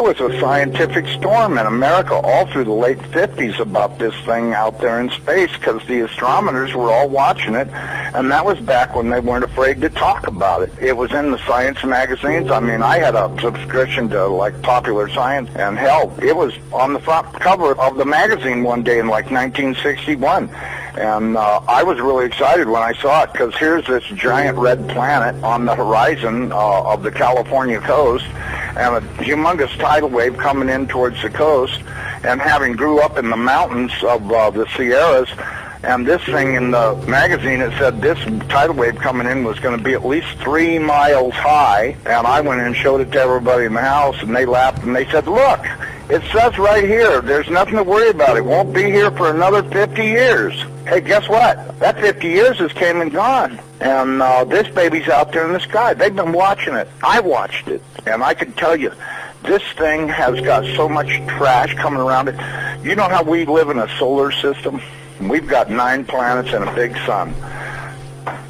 was a scientific storm in America all through the late 50s about this thing out there in space, because the astronomers were all watching it, and that was back when they weren't afraid to talk about it. It was in the science magazines. I mean, I had a subscription to, like, Popular Science, and hell, it was on the front cover of the magazine one day in, like, 1961. And I was really excited when I saw it, because here's this giant red planet on the horizon of the California coast, and a humongous tidal wave coming in towards the coast, and having grew up in the mountains of the Sierras, and this thing in the magazine, it said this tidal wave coming in was going to be at least 3 miles high, and I went and showed it to everybody in the house, and they laughed, and they said, look, it says right here, there's nothing to worry about. It won't be here for another 50 years. Hey, guess what? That 50 years has came and gone. And this baby's out there in the sky. They've been watching it. I watched it. And I can tell you, this thing has got so much trash coming around it. You know how we live in a solar system? We've got 9 planets and a big sun.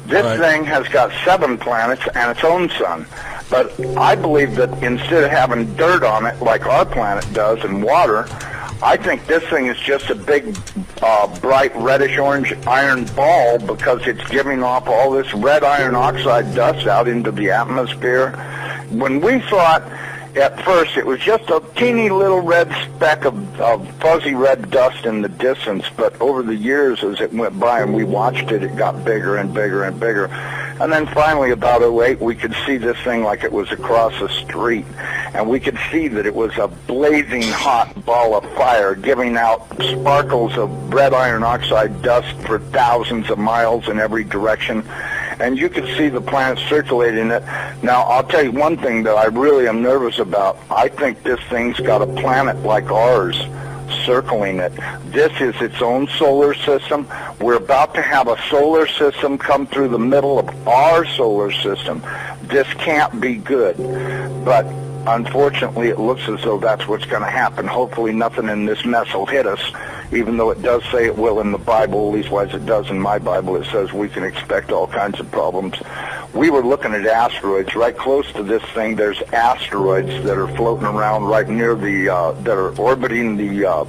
This thing has got 7 planets and its own sun. But I believe that instead of having dirt on it like our planet does and water, I think this thing is just a big, bright reddish-orange iron ball, because it's giving off all this red iron oxide dust out into the atmosphere. When we thought at first it was just a teeny little red speck of fuzzy red dust in the distance, but over the years as it went by and we watched it, it got bigger and bigger and bigger. And then finally, about '08, we could see this thing like it was across the street. And we could see that it was a blazing hot ball of fire, giving out sparkles of red iron oxide dust for thousands of miles in every direction. And you could see the planet circulating it. Now, I'll tell you one thing that I really am nervous about. I think this thing's got a planet like ours circling it. This is its own solar system. We're about to have a solar system come through the middle of our solar system. This can't be good. But unfortunately, it looks as though that's what's going to happen. Hopefully nothing in this mess will hit us, even though it does say it will in the Bible, at least it does in my Bible. It says we can expect all kinds of problems. We were looking at asteroids right close to this thing. There's asteroids that are floating around right near the, that are orbiting the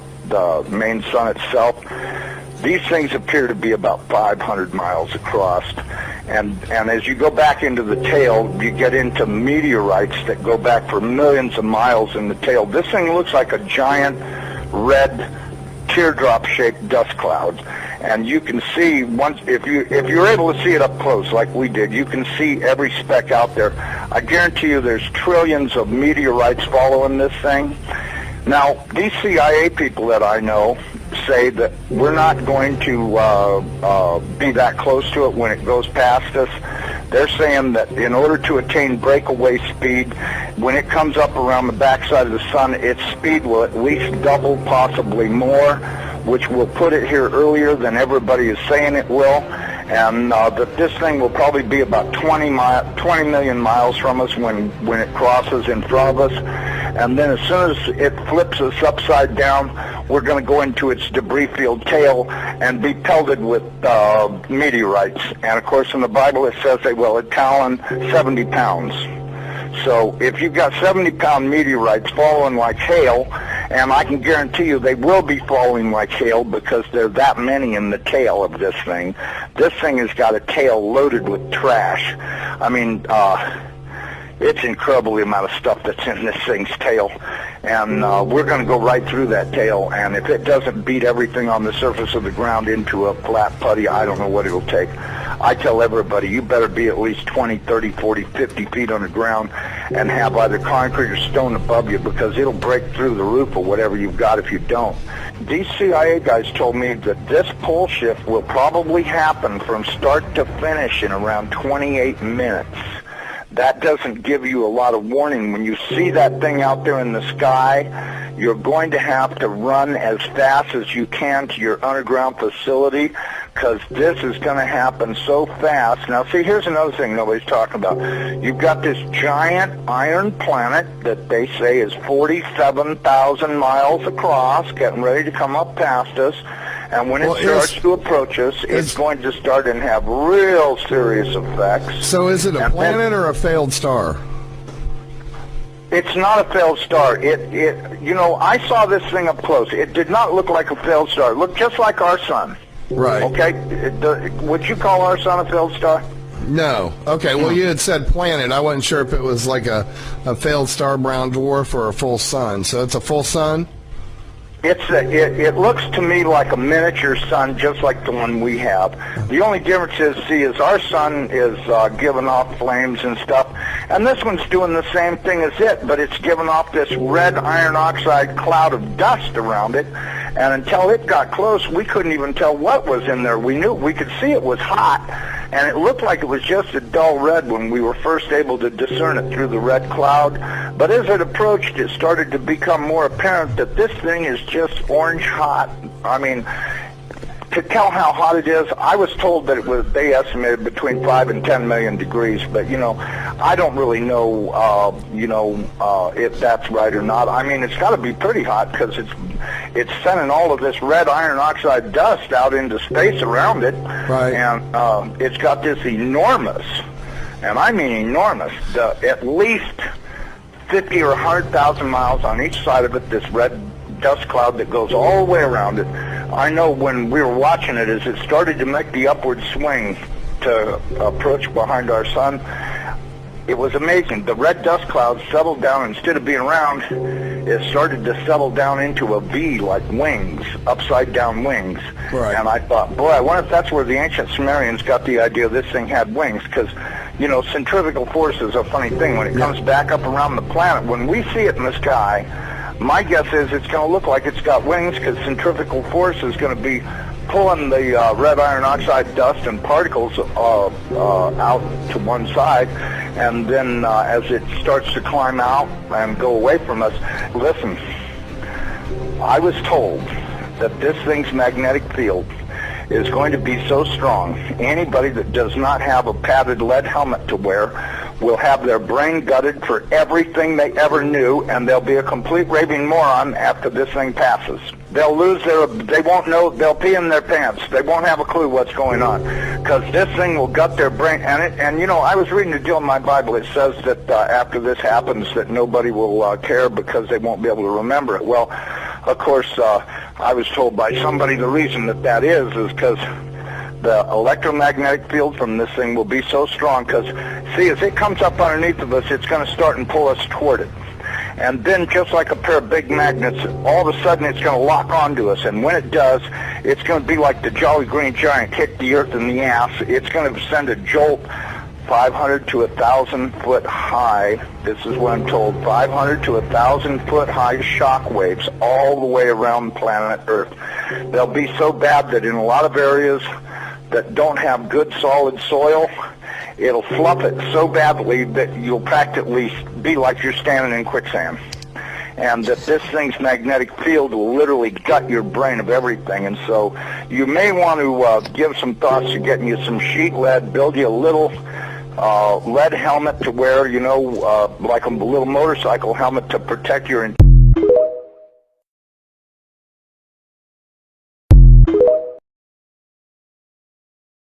main sun itself. These things appear to be about 500 miles across. And as you go back into the tail, you get into meteorites that go back for millions of miles in the tail. This thing looks like a giant red teardrop-shaped dust cloud. And you can see, once if you're able to see it up close like we did, you can see every speck out there. I guarantee you there's trillions of meteorites following this thing. Now, these CIA people that I know say that we're not going to be that close to it when it goes past us. They're saying that in order to attain breakaway speed, when it comes up around the backside of the sun, its speed will at least double, possibly more, which will put it here earlier than everybody is saying it will. And that this thing will probably be about 20 million miles from us when it crosses in front of us. And then as soon as it flips us upside down, we're going to go into its debris field tail and be pelted with meteorites. And of course in the Bible it says they will talon 70 pounds. So if you've got 70-pound meteorites falling like hail, and I can guarantee you they will be falling like hail because there are that many in the tail of this thing. This thing has got a tail loaded with trash. I mean, it's incredible the amount of stuff that's in this thing's tail. And we're going to go right through that tail, and if it doesn't beat everything on the surface of the ground into a flat putty, I don't know what it'll take. I tell everybody, you better be at least 20, 30, 40, 50 feet on the ground and have either concrete or stone above you, because it'll break through the roof or whatever you've got if you don't. These CIA guys told me that this pole shift will probably happen from start to finish in around 28 minutes. That doesn't give you a lot of warning. When you see that thing out there in the sky, you're going to have to run as fast as you can to your underground facility, because this is going to happen so fast. Now, see, here's another thing nobody's talking about. You've got this giant iron planet that they say is 47,000 miles across, getting ready to come up past us. And when it starts to approach us, it's going to start and have real serious effects. So is it a planet or a failed star? It's not a failed star. You know, I saw this thing up close. It did not look like a failed star. It looked just like our sun. Right. Okay. Would you call our sun a failed star? No. Okay, well, you had said planet. I wasn't sure if it was like a failed star brown dwarf or a full sun. So it's a full sun? It looks to me like a miniature sun, just like the one we have. The only difference is our sun is giving off flames and stuff, and this one's doing the same thing as it, but it's giving off this red iron oxide cloud of dust around it, and until it got close, we couldn't even tell what was in there. We could see it was hot, and it looked like it was just a dull red when we were first able to discern it through the red cloud. But as it approached, it started to become more apparent that this thing is just orange hot. I mean, to tell how hot it is, I was told that they estimated between 5 and 10 million degrees, but, you know, I don't really know, if that's right or not. I mean, it's got to be pretty hot because it's sending all of this red iron oxide dust out into space around it. Right. And it's got this enormous, and I mean enormous, at least 50 or 100,000 miles on each side of it, this red dust cloud that goes all the way around it. I know when we were watching it, as it started to make the upward swing to approach behind our sun, it was amazing. The red dust cloud settled down. Instead of being round, it started to settle down into a V, like wings, upside down wings. Right. And I thought, boy, I wonder if that's where the ancient Sumerians got the idea this thing had wings, because, you know, centrifugal force is a funny thing. When it comes back up around the planet, when we see it in the sky, my guess is it's going to look like it's got wings, because centrifugal force is going to be pulling the red iron oxide dust and particles out to one side, and then as it starts to climb out and go away from us, listen, I was told that this thing's magnetic field is going to be so strong, anybody that does not have a padded lead helmet to wear will have their brain gutted for everything they ever knew, and they'll be a complete raving moron after this thing passes. They'll they won't know, they'll pee in their pants. They won't have a clue what's going on, because this thing will gut their brain. And you know, I was reading a deal in my Bible. It says that after this happens, that nobody will care because they won't be able to remember it. Well, of course, I was told by somebody the reason that is because the electromagnetic field from this thing will be so strong, because, see, as it comes up underneath of us, it's going to start and pull us toward it. And then, just like a pair of big magnets, all of a sudden it's going to lock onto us. And when it does, it's going to be like the Jolly Green Giant hit the earth in the ass. It's going to send a jolt 500 to 1,000 foot high. This is what I'm told. 500 to 1,000 foot high shock waves all the way around planet Earth. They'll be so bad that in a lot of areas that don't have good solid soil, it'll fluff it so badly that you'll practically be like you're standing in quicksand. And that this thing's magnetic field will literally gut your brain of everything. And so you may want to give some thoughts to getting you some sheet lead, build you a little lead helmet to wear, you know, like a little motorcycle helmet to protect your